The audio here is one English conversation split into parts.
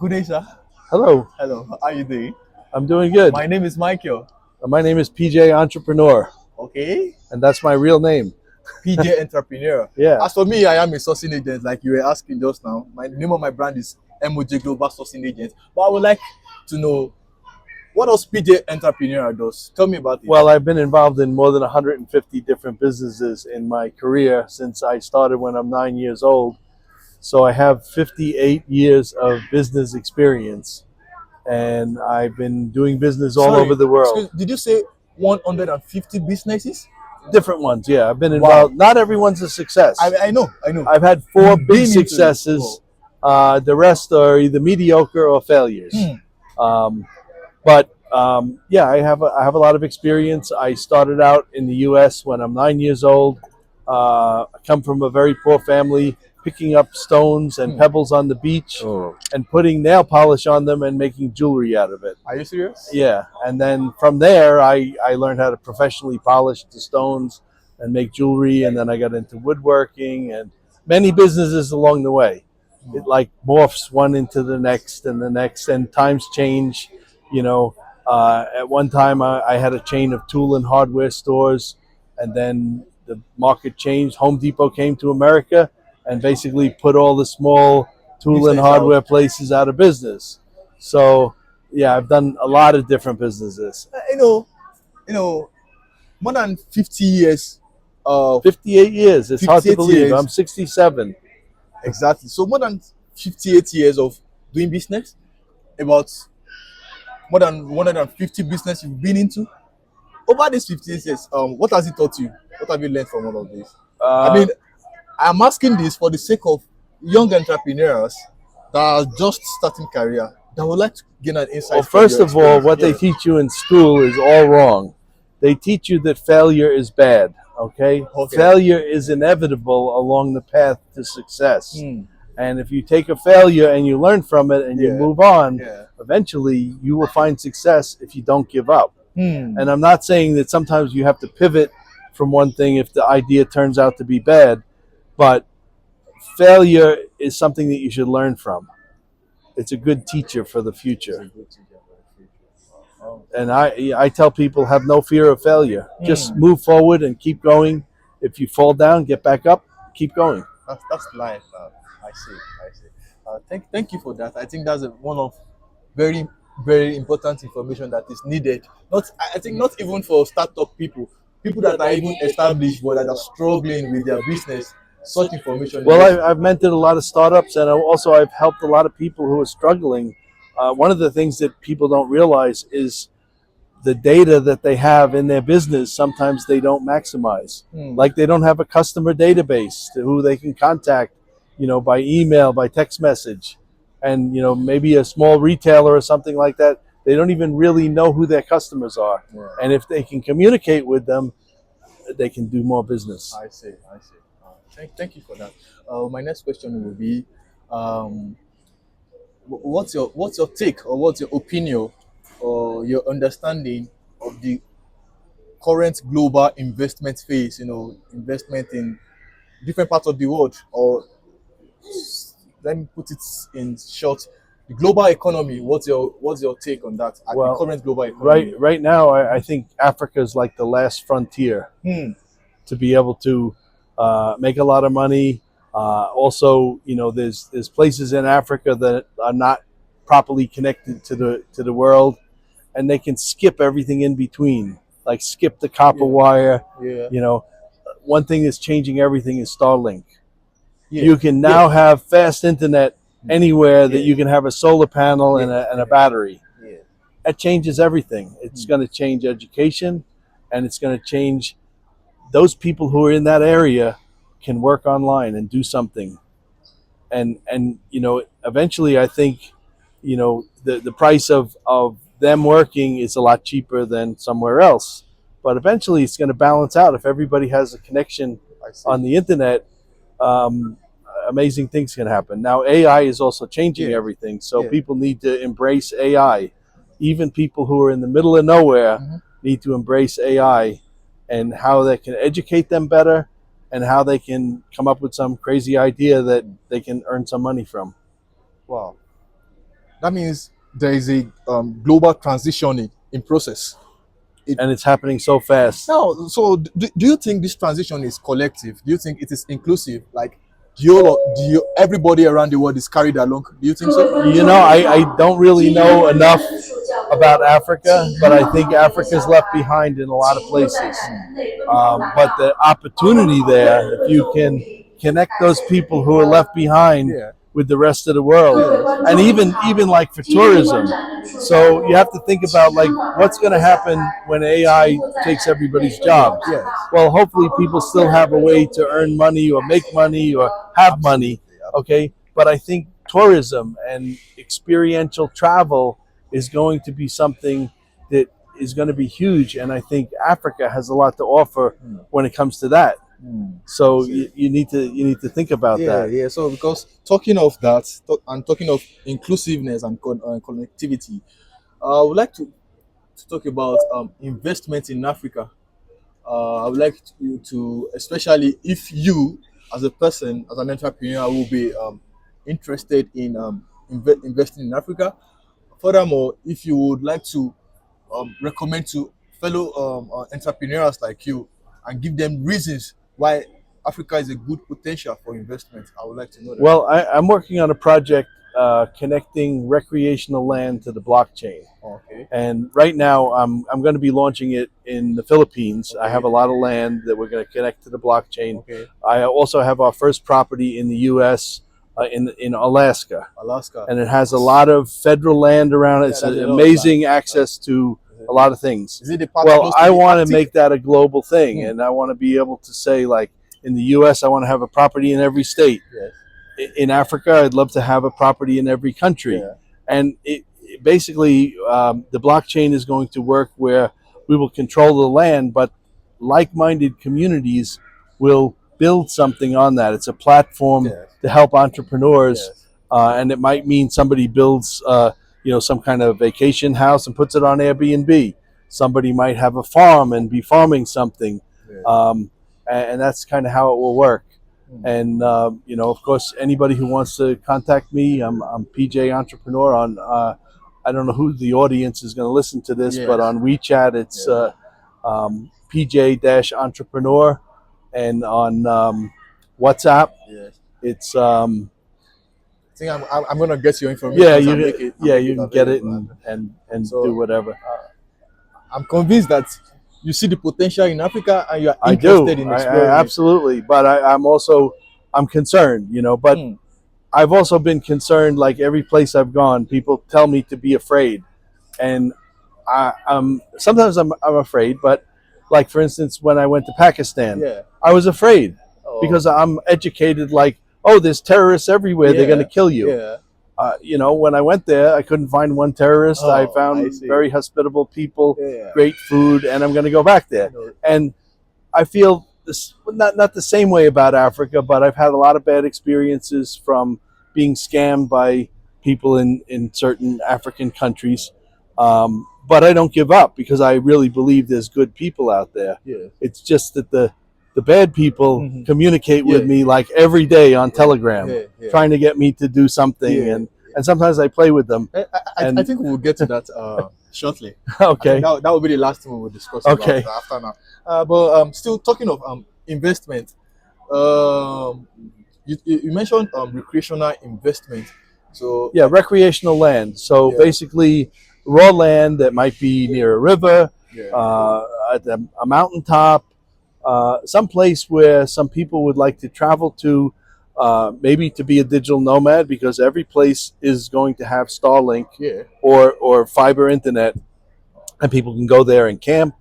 Good day, sir. Hello, Hello, how are you doing? I'm doing good. My name is Michael. My name is PJ Entrepreneur, Okay, and that's my real name. PJ Entrepreneur. Yeah. As for me, I am a sourcing agent, like you were asking just now. My name of my brand is mojglobalsourcingagency Agent. But I would like to know what does PJ Entrepreneur does. Tell me about it. Well, I've been involved in more than 150 different businesses in my career since I started when I'm 9 years old. So I have 58 years of business experience, and I've been doing business all over Sorry, the world. excuse, did you say 150 businesses? Different ones, yeah. I've been Wow. involved. Not everyone's a success. I know, I know. I've had four You've big been into it. successes. The rest are either mediocre or failures. But yeah, I have a lot of experience. I started out in the U.S. when I'm 9 years old. I come from a very poor family, picking up stones and pebbles on the beach Oh, and putting nail polish on them and making jewelry out of it. are you serious? Yeah, and then from there, I learned how to professionally polish the stones and make jewelry, and then I got into woodworking and many businesses along the way. It like morphs one into the next, and times change. You know, at one time I had a chain of tool and hardware stores, and then the market changed. Home Depot came to America and basically put all the small tool and Business hardware out. places out of business. So yeah, I've done a lot of different businesses. You know, more than 50 years of 58 years. It's hard to 58 believe. years. I'm 67. Exactly. So more than 58 years of doing business, about more than 150 business you've been into. Over these 58 years, what has it taught you? What have you learned from all of this? I Uh, mean, I'm asking this for the sake of young entrepreneurs that are just starting career that would like to gain an well, insight from first your of all, experience. what they Yeah. teach you in school is all wrong. They teach you that failure is bad. Okay, Okay. failure is inevitable along the path to success. Hmm. And if you take a failure and you learn from it and you Yeah. move on, Yeah. eventually you will find success if you don't give up. Hmm. And I'm not saying that sometimes you have to pivot from one thing if the idea turns out to be bad, but failure is something that you should learn from. It's a good teacher for the future. Oh. And I tell people have no fear of failure. Just Hmm. move forward and keep going. If you fall down, get back up, keep going. That's life. I see. I see. Thank you for that. I think that's one of very very important information that is needed. Not I think not even for startup people that are even established but that are struggling with their business. Such information is Well, just I've mentored a lot of startups, and also I've helped a lot of people who are struggling. One of the things that people don't realize is the data that they have in their business. Sometimes they don't maximize. Like they don't have a customer database to who they can contact, by email, by text message, and maybe a small retailer or something like that. They don't even really know who their customers are, yeah. and if they can communicate with them, they can do more business. I see. I see. Thank you for that. My next question will be, um, what's your take or what's your opinion or your understanding of the current global investment phase? Investment in different parts of the world, or let me put it in short, the global economy. What's your take on that? At the Well, current global economy. right now, I think Africa is like the last frontier Hmm. to be able to make a lot of money. Also, there's places in Africa that are not properly connected to the world, and they can skip everything in between, like skip the copper wire. Yeah. You know, one thing that's changing everything is Starlink. Yeah. You can now have fast internet anywhere that Yeah. you can have a solar panel and a battery. Yeah. That changes everything. It's going to change education, and it's going to change those people who are in that area can work online and do something. And eventually I think the price of them working is a lot cheaper than somewhere else, but eventually it's going to balance out if everybody has a connection I see. on the internet. um, Amazing things can happen. Now AI is also changing Yeah. everything, so Yeah. people need to embrace AI. Even people who are in the middle of nowhere need to embrace AI, and how they can educate them better, and how they can come up with some crazy idea that they can earn some money from. Wow. that means there is a global transition in process. and it's happening so fast. Now, so do you think this transition is collective? Do you think it is inclusive? Like, everybody around the world is carried along? Do you think so? You know, I don't really know enough about Africa, but I think Africa's left behind in a lot of places. But the opportunity there, if you can connect those people who are left behind Yeah. with the rest of the world, and even like for tourism. So you have to think about like what's going to happen when AI takes everybody's jobs. Yes. Well, hopefully people still have a way to earn money or make money or have money. Okay, but I think tourism and experiential travel is going to be something that is going to be huge, and I think Africa has a lot to offer when it comes to that. So you need to think about Yeah, that. yeah. So because talking of that, and talking of inclusiveness and connectivity, I would like to talk about investment in Africa. I would like you to, especially if you, as a person, as an entrepreneur, will be interested in investing in Africa. Furthermore, if you would like to recommend to fellow entrepreneurs like you and give them reasons why Africa is a good potential for investment, I would like to know that. Well, I'm working on a project connecting recreational land to the blockchain. Okay. And right now, I'm going to be launching it in the Philippines. I have a lot of land that we're going to connect to the blockchain. Okay. I also have our first property in the U.S. In Alaska, Alaska. and it has a lot of federal land around it. It's that's an a lot of amazing land. access to a lot of things. Is it the part Well, close to I the want to Arctic? make that a global thing, and I want to be able to say, like, in the U.S., I want to have a property in every state. Yes. In Africa, I'd love to have a property in every country. Yeah. And basically, the blockchain is going to work where we will control the land, but like-minded communities will build something on that. It's a platform Yes. to help entrepreneurs, Yes. and it might mean somebody builds, some kind of vacation house and puts it on Airbnb. Somebody might have a farm and be farming something, and that's kind of how it will work. And of course, anybody who wants to contact me, I'm PJ Entrepreneur on. I don't know who the audience is going to listen to this, Yes. but on WeChat it's PJ-Entrepreneur, and on WhatsApp Yes. it's I think I'm gonna get your information. yeah and you make it, yeah make you can get it available. and So, do whatever. I'm convinced that you see the potential in Africa and you are I do. interested in I exploring it. absolutely, but I'm concerned, but I've also been concerned. Like every place I've gone, people tell me to be afraid, and I'm sometimes I'm afraid. But like for instance, when I went to Pakistan, Yeah. I was afraid Oh. because I'm educated. Like, oh, there's terrorists everywhere. They're going to kill you. Yeah. When I went there, I couldn't find one terrorist. I Oh, found I see. very hospitable people, Yeah. great food, and I'm going to go back there. And I feel this not the same way about Africa, but I've had a lot of bad experiences from being scammed by people in certain African countries. But I don't give up because I really believe there's good people out there. Yeah. It's just that the bad people communicate with Yeah. me like every day on Telegram, Yeah. trying to get me to do something, Yeah. and sometimes I play with them. I think we'll get to that shortly. Okay. That will be the last thing we will discuss Okay. about after now. But still talking of investment, you mentioned recreational investment. So Yeah, recreational land. So Yeah. basically, raw land that might be near a river, yeah. at a mountaintop, some place where some people would like to travel to, maybe to be a digital nomad, because every place is going to have Starlink Yeah. or fiber internet, and people can go there and camp,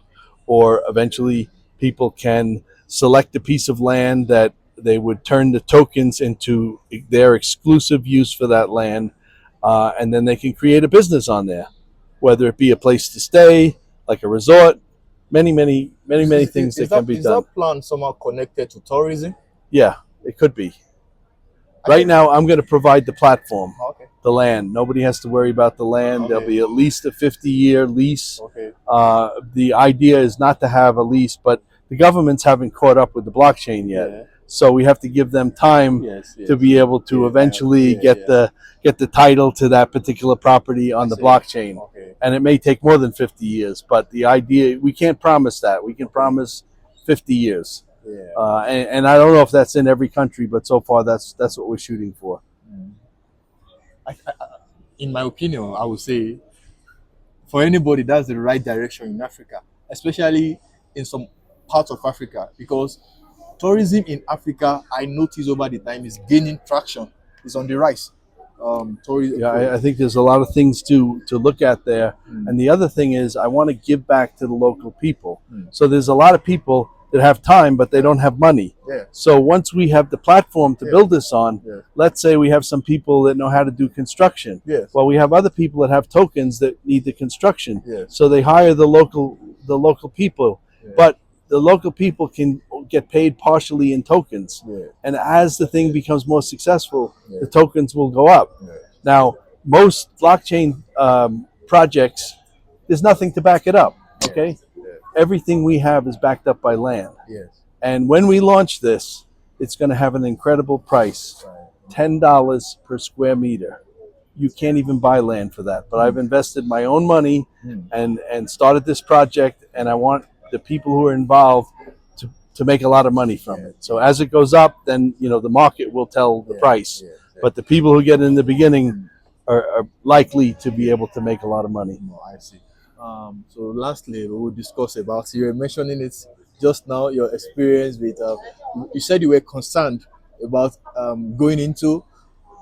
or eventually people can select a piece of land that they would turn the tokens into their exclusive use for that land, and then they can create a business on there, whether it be a place to stay, like a resort, many things that can be Is done. that plan somehow connected to tourism? Yeah, it could be. I Right think- now, I'm going to provide the platform, Okay. the land. Nobody has to worry about the land. There'll Okay. be at least a 50-year lease. Okay. The idea is not to have a lease, but the governments haven't caught up with the blockchain yet. Yeah. So we have to give them time Yes, yes. to be able to Yeah, eventually yeah, yeah. get the title to that particular property on the See. blockchain. Okay. And it may take more than 50 years, but the idea, we can't promise that. We can promise 50 years. Yeah. And I don't know if that's in every country, but so far that's what we're shooting for. Mm. In my opinion, I would say for anybody, that's the right direction in Africa, especially in some parts of Africa, because tourism in Africa, I notice over the time, is gaining traction. It's on the rise. Tourism. Yeah, I think there's a lot of things to look at there. Mm. And the other thing is, I want to give back to the local people. Mm. So there's a lot of people that have time, but they don't have money. Yeah. So once we have the platform to build this on, let's say we have some people that know how to do construction. Yes. Well, we have other people that have tokens that need the construction. Yes. So they hire the local people. Yeah. But the local people can get paid partially in tokens. Yeah. And as the thing becomes more successful, Yeah. the tokens will go up. Yeah. Now, most blockchain projects, there's nothing to back it up. Okay, everything we have is backed up by land. Yes. And when we launch this, it's going to have an incredible price: $10 per square meter. You can't even buy land for that. But I've invested my own money and started this project, and I want the people who are involved to make a lot of money from it. So as it goes up, then the market will tell the price. But the people who get in the beginning are likely to be able to make a lot of money. Oh, I see. So lastly, we will discuss about, you were mentioning it just now, your experience with, you said you were concerned about going into,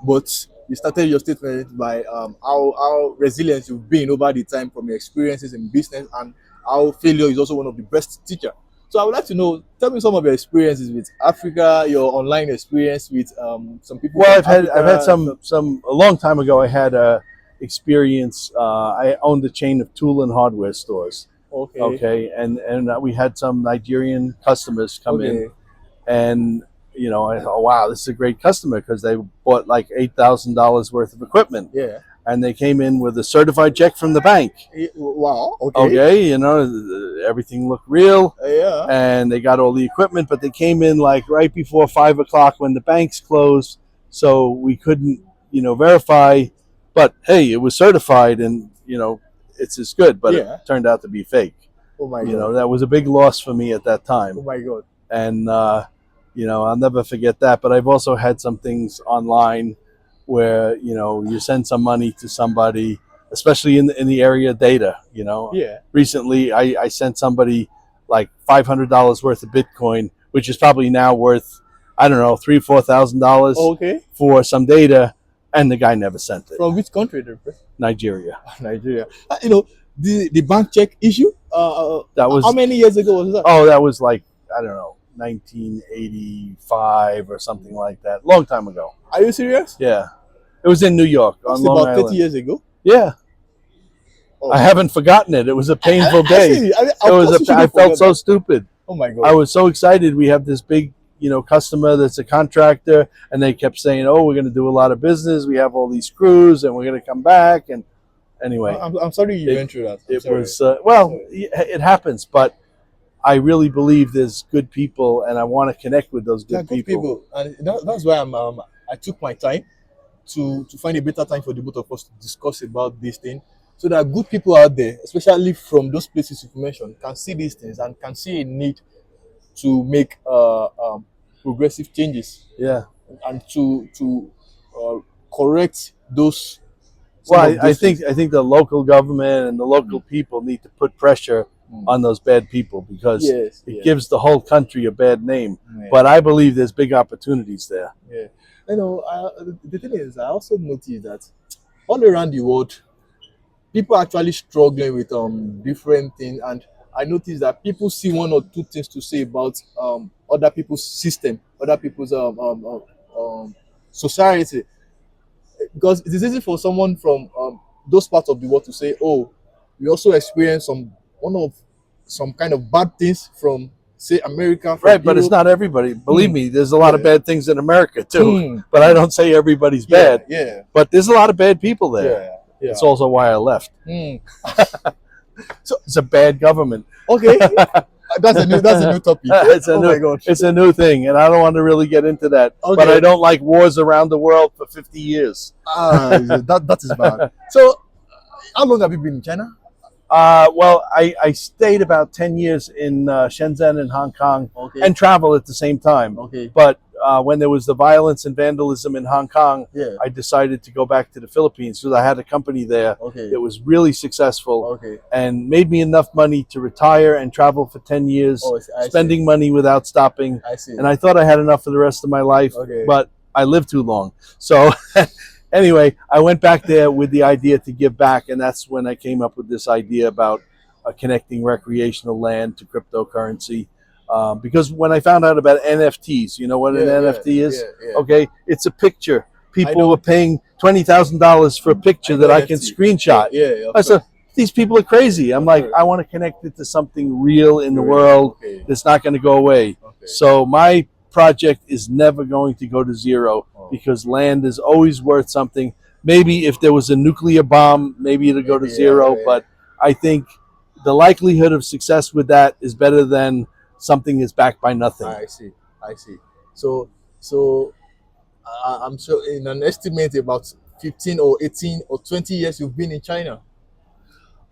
but you started your statement by how resilient you've been over the time from your experiences in business, and how failure is also one of the best teachers. So I would like to know, tell me some of your experiences with Africa, your online experience with some people. Well, I've had some a long time ago. I had a experience. I owned a chain of tool and hardware stores. Okay, and we had some Nigerian customers come in, and I thought, wow, this is a great customer, because they bought like $8,000 worth of equipment. Yeah. And they came in with a certified check from the bank. Wow. Okay, everything looked real. Yeah. And they got all the equipment, but they came in like right before 5 o'clock when the banks closed, so we couldn't, verify. But hey, it was certified, and it's as good. But it turned out to be fake. Oh my God. That was a big loss for me at that time. Oh my God. And I'll never forget that. But I've also had some things online where you send some money to somebody, especially in the area of data. Yeah. Recently I sent somebody like $500 worth of Bitcoin, which is probably now worth, I don't know, $3,000-4,000. Okay. For some data, and the guy never sent it. From which country? Nigeria. Nigeria. The bank check issue. That was, how many years ago was that? Oh, that was like, I don't know, 1985 or something like that. Long time ago. Are you serious? Yeah. It was in New York. That's on Long about 30 Island. years ago. Yeah. Oh. I haven't forgotten it. It was a painful day. I felt so stupid. Oh my God. I was so excited. We have this big, customer that's a contractor, and they kept saying, "Oh, we're going to do a lot of business. We have all these crews, and we're going to come back." And anyway, I'm sorry you went through that. It happens, but I really believe there's good people, and I want to connect with those good people. And that's why I took my time to find a better time for the both of us to discuss about this thing, so that good people out there, especially from those places you've mentioned, can see these things and can see a need to make progressive changes. Yeah. And to correct those. Well, I think the local government and the local people need to put pressure on those bad people, because it gives the whole country a bad name. Yeah. But I believe there's big opportunities there. Yeah. The thing is, I also noticed that all around the world, people are actually struggling with different things, and I noticed that people see one or two things to say about other people's system, other people's society, because it is easy for someone from those parts of the world to say, "Oh, we also experience some kind of bad things from, say, America." Right, Europe. But it's not everybody. Believe me, there's a lot of bad things in America too. But I don't say everybody's bad. Yeah. But there's a lot of bad people there. Yeah. It's also why I left. So it's a bad government. Okay. That's a new topic. it's a Oh my new god. it's a new thing, and I don't want to really get into that. But Okay. I don't like wars around the world for 50 years. That is bad. So, how long have you been in China? Well, I stayed about 10 years in Shenzhen and Hong Kong Okay. and traveled at the same time. Okay. But when there was the violence and vandalism in Hong Kong, Yeah. I decided to go back to the Philippines because I had a company there Okay. that was really successful Okay. and made me enough money to retire and travel for 10 years, Oh, I see. spending money without stopping. I see. And I thought I had enough for the rest of my life, Okay. but I lived too long. So anyway, I went back there with the idea to give back, and that's when I came up with this idea about connecting recreational land to cryptocurrency. Because when I found out about NFTs, you know what an NFT is? Yeah. Okay, it's a picture. I People know. were paying $20,000 for a picture I that know I can NFT. screenshot. Yeah. I said, these people are crazy. I'm like, I want to connect it to something real in the world Okay. that's not going to go away. Okay. So my project is never going to go to zero because land is always worth something. Maybe if there was a nuclear bomb, maybe it'll go to zero. But I think the likelihood of success with that is better than something that's backed by nothing. I see. So I'm sure in an estimate about 15 or 18 or 20 years you've been in China.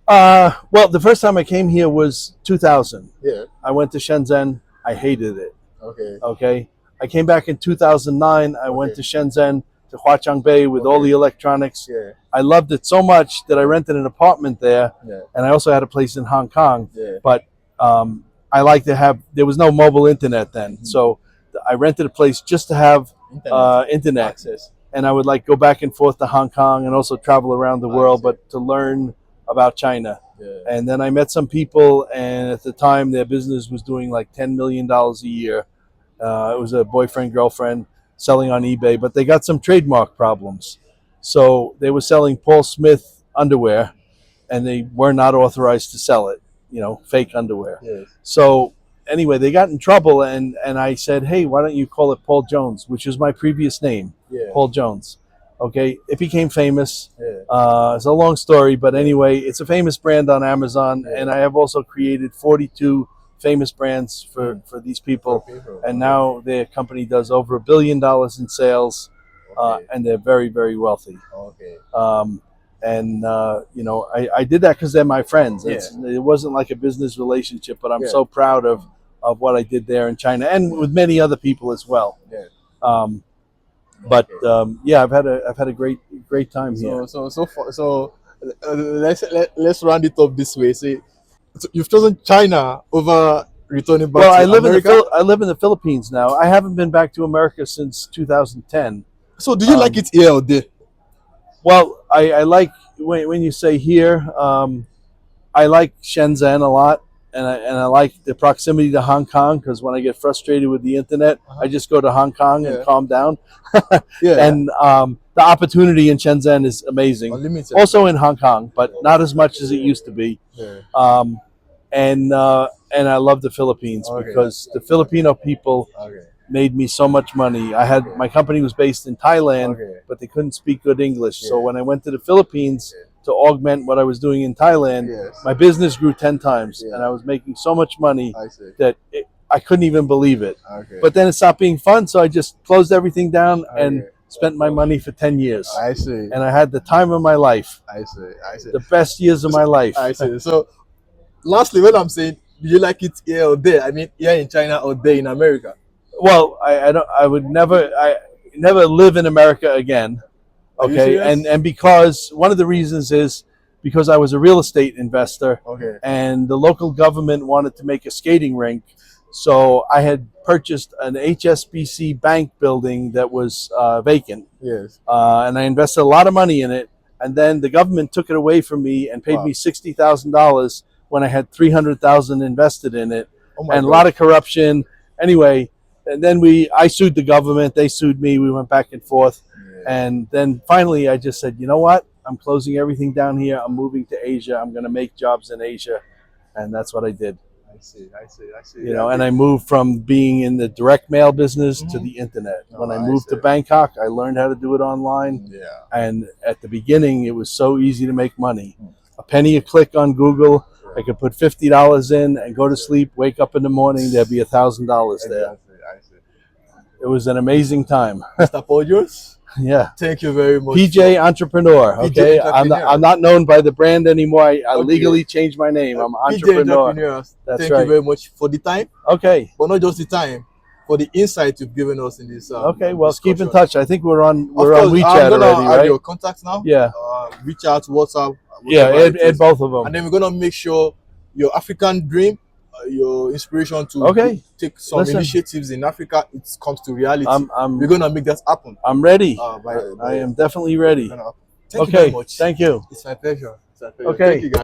Well, the first time I came here was 2000. Yeah. I went to Shenzhen. I hated it. Okay. Okay. I came back in 2009. I went to Shenzhen, to Huaqiangbei with all the electronics. Yeah. I loved it so much that I rented an apartment there. Yeah. And I also had a place in Hong Kong. Yeah. But I like to have, there was no mobile internet then. So I rented a place just to have internet. Access. And I would like go back and forth to Hong Kong and also travel around the world, but to learn about China. Yeah. And then I met some people, and at the time their business was doing like $10 million a year. It was a boyfriend, girlfriend selling on eBay, but they got some trademark problems. So they were selling Paul Smith underwear, and they were not authorized to sell it, you know, fake underwear. Yes. So anyway, they got in trouble, and I said, hey, why don't you call it Paul Jones, which was my previous name, Yeah. Paul Jones. Okay, it became famous. Yeah. It's a long story, but anyway, it's a famous brand on Amazon, Yeah. and I have also created 42 famous brands for these people. And now their company does over $1 billion in sales, and they're very, very wealthy. Okay. You know, I did that because they're my friends. Yeah. It wasn't like a business relationship, but I'm Yeah. so proud of what I did there in China and with many other people as well. Yeah. Yeah, I've had a great time here. So let's round it up this way. Say, so you've chosen China over returning back Well, to I live America. I live in the Philippines now. I haven't been back to America since 2010. So do you like it here or there? Well, I like when you say here. I like Shenzhen a lot, and I like the proximity to Hong Kong because when I get frustrated with the internet, I just go to Hong Kong and calm down. Yeah. And the opportunity in Shenzhen is amazing. Unlimited. Also in Hong Kong, but not as much as it used to be. Yeah. And I love the Philippines because the Filipino people made me so much money. My company was based in Thailand, but they couldn't speak good English. So when I went to the Philippines to augment what I was doing in Thailand, my business grew 10 times, and I was making so much money that I couldn't even believe it. But then it stopped being fun, so I just closed everything down and spent my money for 10 years. I see. And I had the time of my life, I see. the best years of my life. I see. So, lastly, when I'm saying, do you like it here or there? I mean, here in China or there in America? Well, I would never live in America again. Okay, and because one of the reasons is because I was a real estate investor, and the local government wanted to make a skating rink, so I had purchased an HSBC bank building that was vacant. Yes. And I invested a lot of money in it, and then the government took it away from me and paid me $60,000 when I had $300,000 invested in it, and a lot of corruption. Anyway, and then I sued the government, they sued me, we went back and forth. And then finally I just said, you know what? I'm closing everything down here. I'm moving to Asia. I'm going to make jobs in Asia. And that's what I did. I see. You know, and I moved from being in the direct mail business to the internet. When I moved to Bangkok, I learned how to do it online. And at the beginning, it was so easy to make money. A penny a click on Google. I could put $50 in and go to sleep, wake up in the morning, there'd be $1,000 there. Exactly. I see. It was an amazing time. Mr. Podios, Yeah. thank you very much. PJ Entrepreneur. PJ Okay, Entrepreneur. I'm not known by the brand anymore. I Okay. legally changed my name. I'm PJ Entrepreneur. Entrepreneurs, That's thank right. you very much for the time, Okay. but not just the time, for the insight you've given us in this. Okay. Well, keep in discussion. touch. I think we're on Of course, WeChat I'm gonna already, add right? your contacts now. Yeah. Reach out, WhatsApp. Yeah. whatever it Add is. both of them. And then we're gonna make sure your African dream, your inspiration to Okay. take some Listen. initiatives in Africa, it comes to reality. I'm We're gonna make that happen. I'm ready. By I am definitely ready. Thank you very Okay. much. Thank you. It's my pleasure. It's my pleasure. Okay. Thank you, guys.